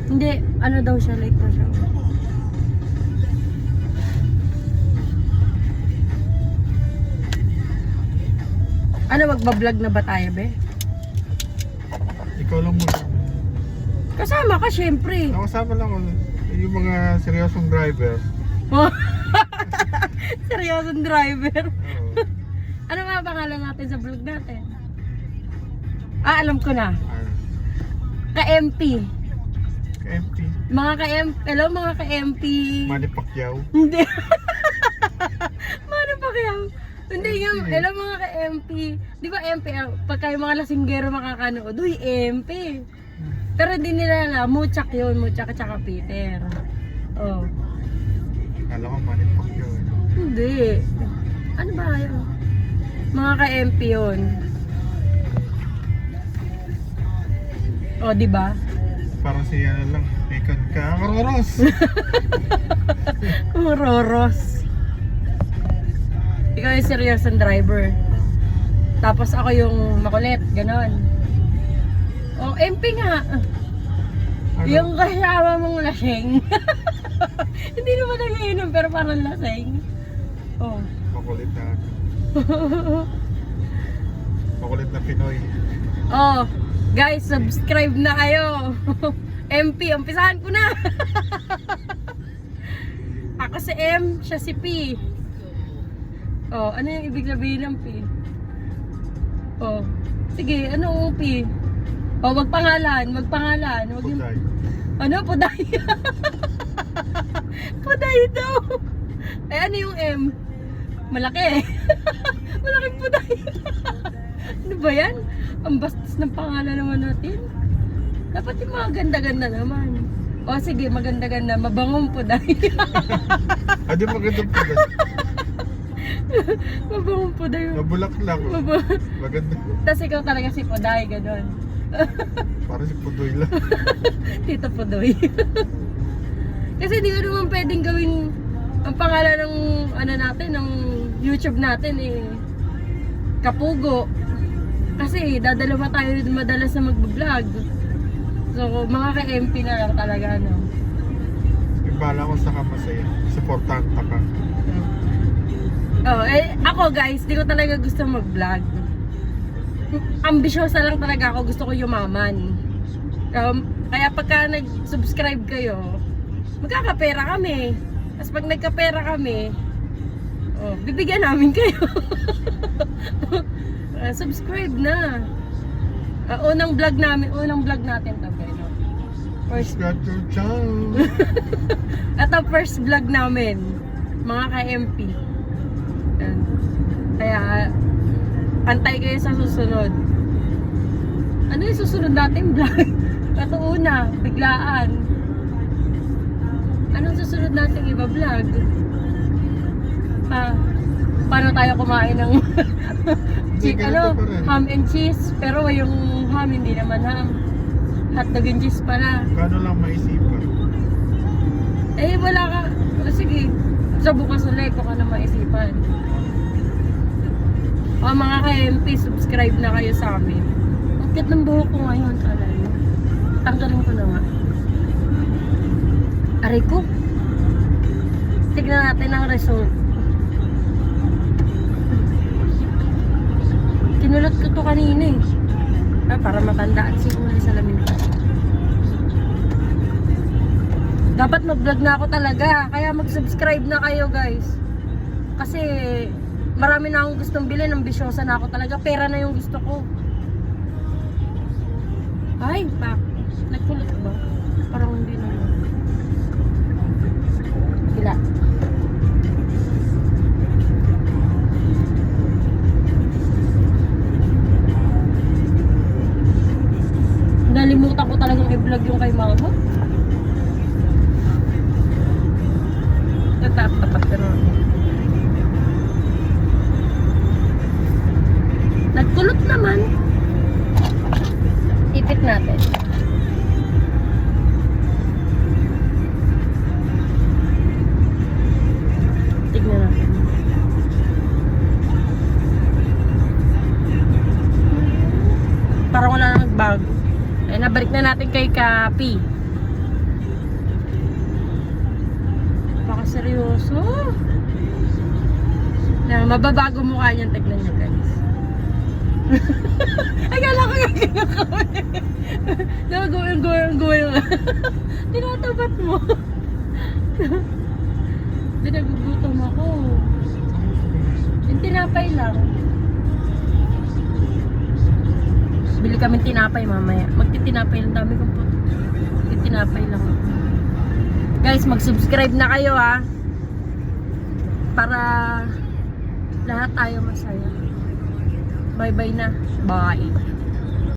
Hindi, ano daw siya, late daw siya. Ano, magbablog na ba tayo, be? Ikaw lang muna. Kasama ka, syempre. Nakasama lang ako. Yung mga seryosong driver. Seryosong driver. Oo. Ano nga pangalan natin sa vlog natin? Ah, alam ko na. Ano? Ka-MP. Empty. Mga ka-MP. Hello, mga ka-MP. Manny Pacquiao. Hindi. Mano pa kaya? Hindi yung, hello mga ka-MP. Di ba MP, pagka yung mga lasinggero makakanood, uy, MP. Pero hindi nila alam, Muchak yun, Muchak at saka Peter. Oh. Kala ko Manny Pacquiao. Hindi. Ano ba yun? Mga ka-MP yun. Oh, di ba? Parang si ano lang. Ikan ka. Karoros! Roros. Ikaw yung seryosong driver. Tapos ako yung makulit, ganon. Oh, MP nga. Ano? Yung kasama mong lasing. Hindi naman nangiinom pero parang lasing. Oh. Makulit na. Makulit na Pinoy. Oh, guys, subscribe na kayo. MP, umpisahan ko na. Ako si M, siya si P. Oh, ano yung ibig sabihin ng P? Oh, sige, ano ang P? Oh, wag pangalan. Wag yung... Puday. Ano, Puday? Puday daw. Eh, ano yung M? Malaki. Malaking Puday. Ano ba yan? Ang bastos ng pangalan naman natin. Dapat yung mga ganda-ganda naman. O sige, maganda-ganda. Mabangong Puday. Adi magandang Puday. Mabangong Puday. Nabulaklak. Maganda. Tapos ikaw talaga si Puday, gano'n. Parang si Pudoy lang. Tito Pudoy. Kasi di ko naman pwedeng gawin ang pangalan ng ano natin, ng YouTube natin eh, Kapugo. Kasi dadalawa tayo madalas na mag-vlog. So, mga ka-MP na lang talaga, no? Yung bala ko sa kamasaya. Supportanta ka. Oh, eh, ako guys, di ko talaga gusto mag-vlog. Ambisyosa lang talaga ako, gusto ko yumaman. Kaya pagka nag-subscribe kayo, magkakapera kami. Tapos pag nagkapera kami, oh, bibigyan namin kayo. Subscribe na. Unang vlog natin to, no? First, Got your chance. ito first vlog namin, mga ka-MP. Yan. Kaya, antay kayo sa susunod. Ano yung susunod natin vlog? Ito una, biglaan. Anong susunod natin iba vlog? Paano tayo kumain ng ham and cheese, pero yung ham hindi naman ham, hotdog and cheese pala. Kano lang maisipan? Eh wala ka, sige, sa bukas ulit ko ka na maisipan. O mga ka-MP, subscribe na kayo sa amin. Ang cute ng buhok ko ngayon, alay mo. Tanggalin ko na nga. Aray ko. Tignan natin ang result. Kinulot ko to kanina eh. Para matandaan siguro yung salamin ko. Dapat mag-vlog na ako talaga. Kaya mag-subscribe na kayo guys. Kasi marami na akong gustong bilhin. Ambisyosa na ako talaga. Pera na yung gusto ko. Ay, pak. Nagkulot ba? Parang hindi na. Gila. Nalimutan ko talagang i-vlog yung kay mama. Tapat pero nagkulot naman. Ipit natin. Tignan natin. Parang wala nang nagbago. Eh, nabalik na natin kay Kapi. seryoso. Na mababago mukha niyan, tignan niyo guys. Ay, kala ko yung kinakawin. Going. Tinatapat mo. Pinagugutom ako. Yung tinapay lang. Bili kami tinapay mamaya. Magtitinapay lang, dami kong po. Magtitinapay lang ako. Guys, mag-subscribe na kayo ha. Para lahat tayo masaya. Bye-bye na. Bye.